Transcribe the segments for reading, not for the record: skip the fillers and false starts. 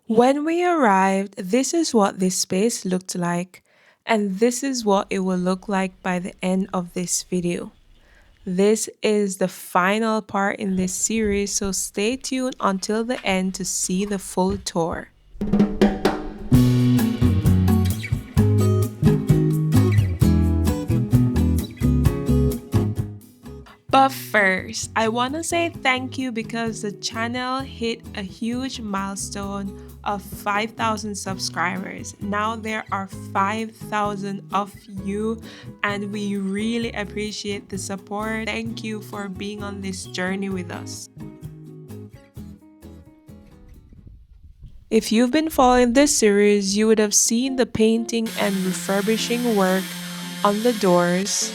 When we arrived, this is what this space looked like, and this is what it will look like by the end of this video. This is the final part in this series, so stay tuned until the end to see the full tour. But first, I want to say thank you because the channel hit a huge milestone of 5,000 subscribers. Now there are 5,000 of you, and we really appreciate the support. Thank you for being on this journey with us. If you've been following this series, you would have seen the painting and refurbishing work on the doors.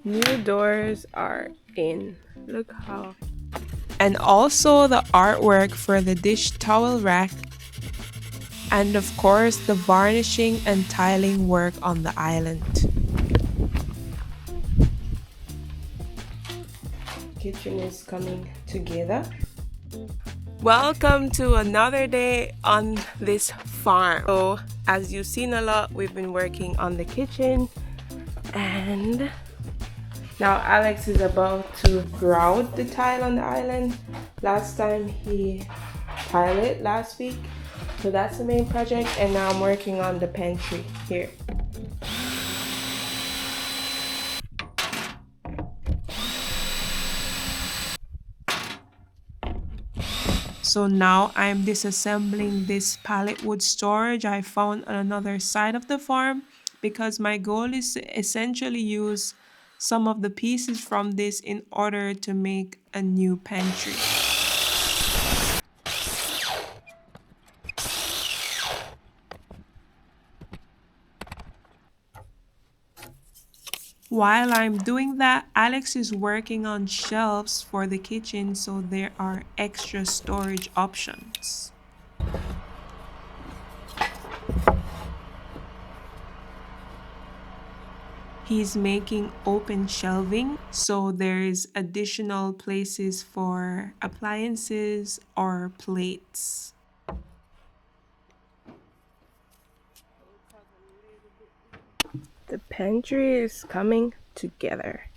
New doors are in. Look how. And also the artwork for the dish towel rack. And of course, the varnishing and tiling work on the island. Kitchen is coming together. Welcome to another day on this farm. So, as you've seen a lot, we've been working on the kitchen, and now Alex is about to grout the tile on the island. Last time he tiled it last week. So that's the main project, and now I'm working on the pantry here. So now I'm disassembling this pallet wood storage I found on another side of the farm, because my goal is to essentially use some of the pieces from this in order to make a new pantry. While I'm doing that, Alex is working on shelves for the kitchen, so there are extra storage options. He's making open shelving, so there's additional places for appliances or plates. The pantry is coming together.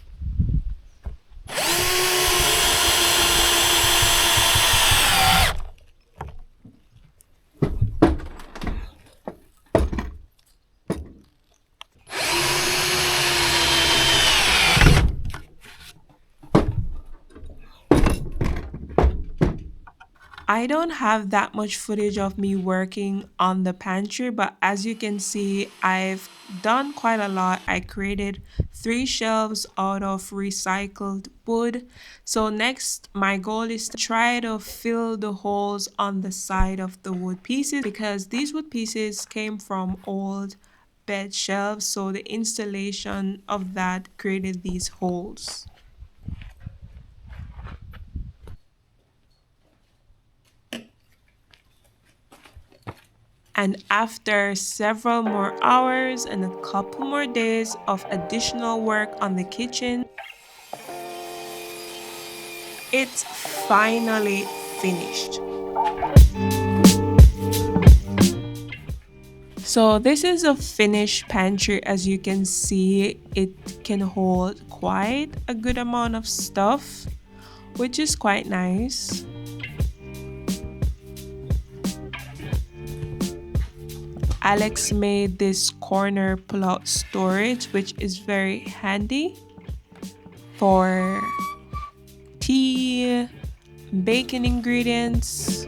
I don't have that much footage of me working on the pantry, but as you can see, I've done quite a lot. I created 3 shelves out of recycled wood. So next, my goal is to try to fill the holes on the side of the wood pieces, because these wood pieces came from old bed shelves. So the installation of that created these holes. And after several more hours and a couple more days of additional work on the kitchen, it's finally finished. So this is a finished pantry. As you can see, it can hold quite a good amount of stuff, which is quite nice. Alex made this corner pull-out storage, which is very handy for tea, baking ingredients.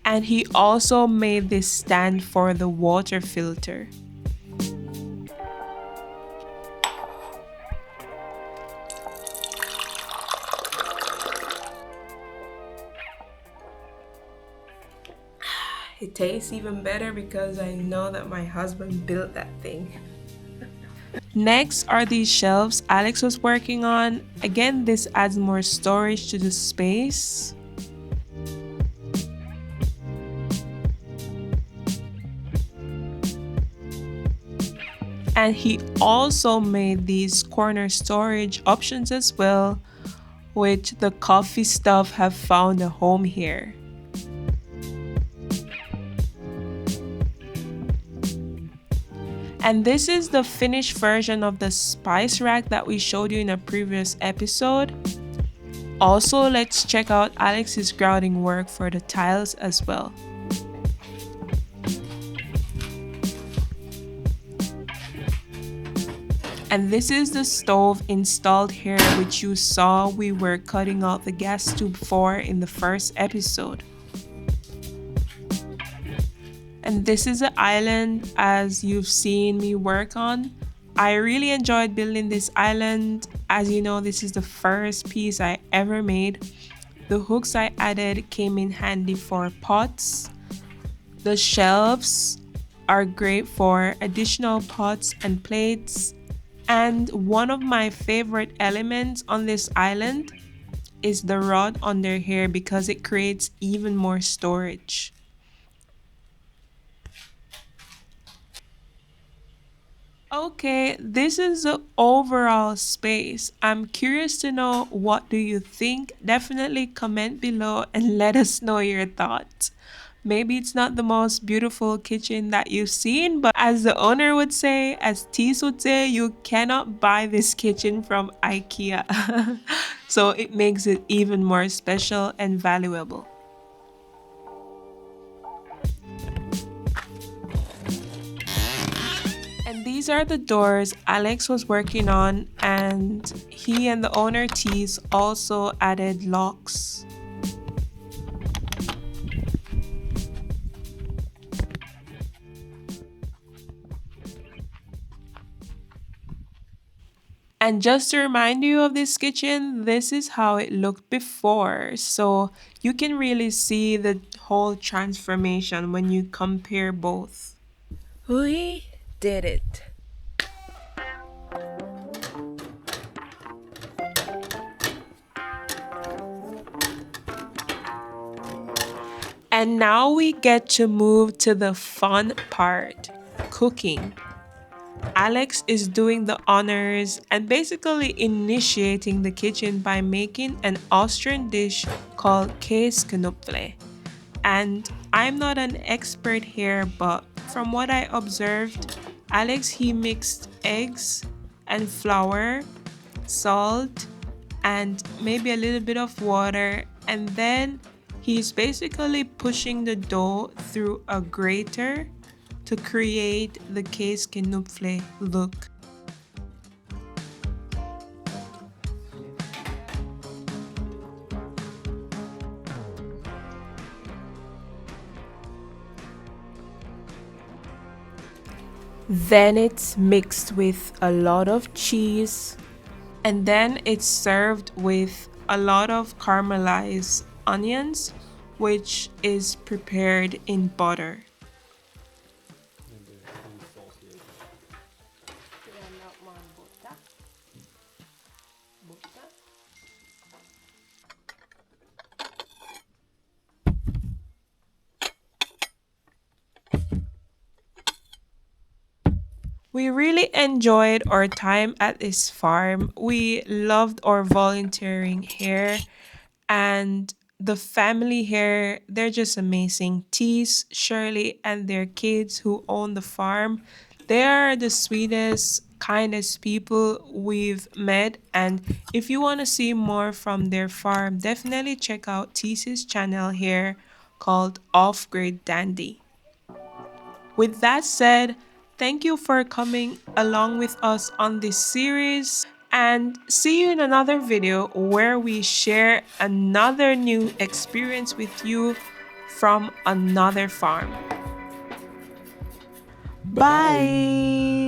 And he also made this stand for the water filter. It tastes even better because I know that my husband built that thing. Next are these shelves Alex was working on. Again, this adds more storage to the space. And he also made these corner storage options as well, which the coffee stuff have found a home here. And this is the finished version of the spice rack that we showed you in a previous episode. Also, let's check out Alex's grouting work for the tiles as well. And this is the stove installed here, which you saw we were cutting out the gas tube for in the first episode. And this is the island as you've seen me work on. I really enjoyed building this island. As you know, this is the first piece I ever made. The hooks I added came in handy for pots. The shelves are great for additional pots and plates. And one of my favorite elements on this island is the rod under here because it creates even more storage. Okay, this is the overall space. I'm curious to know, what do you think? Definitely comment below and let us know your thoughts. Maybe it's not the most beautiful kitchen that you've seen, but as the owner would say, as Tis would say, you cannot buy this kitchen from IKEA. So it makes it even more special and valuable. And these are the doors Alex was working on, and he and the owner Tis also added locks. And just to remind you of this kitchen, this is how it looked before. So you can really see the whole transformation when you compare both. We did it. And now we get to move to the fun part, cooking. Alex is doing the honors and basically initiating the kitchen by making an Austrian dish called Käseknöpfle. And I'm not an expert here, but from what I observed, Alex he mixed eggs and flour, salt, and maybe a little bit of water, and then he's basically pushing the dough through a grater to create the Käseknöpfle look. Then it's mixed with a lot of cheese, and then it's served with a lot of caramelized onions, which is prepared in butter. We really enjoyed our time at this farm. We loved our volunteering here, and the family here, they're just amazing. Tees, Shirley, and their kids who own the farm, they are the sweetest, kindest people we've met. And if you want to see more from their farm, definitely check out Tees's channel here called Off Grid Dandy. With that said, thank you for coming along with us on this series, and see you in another video where we share another new experience with you from another farm. Bye!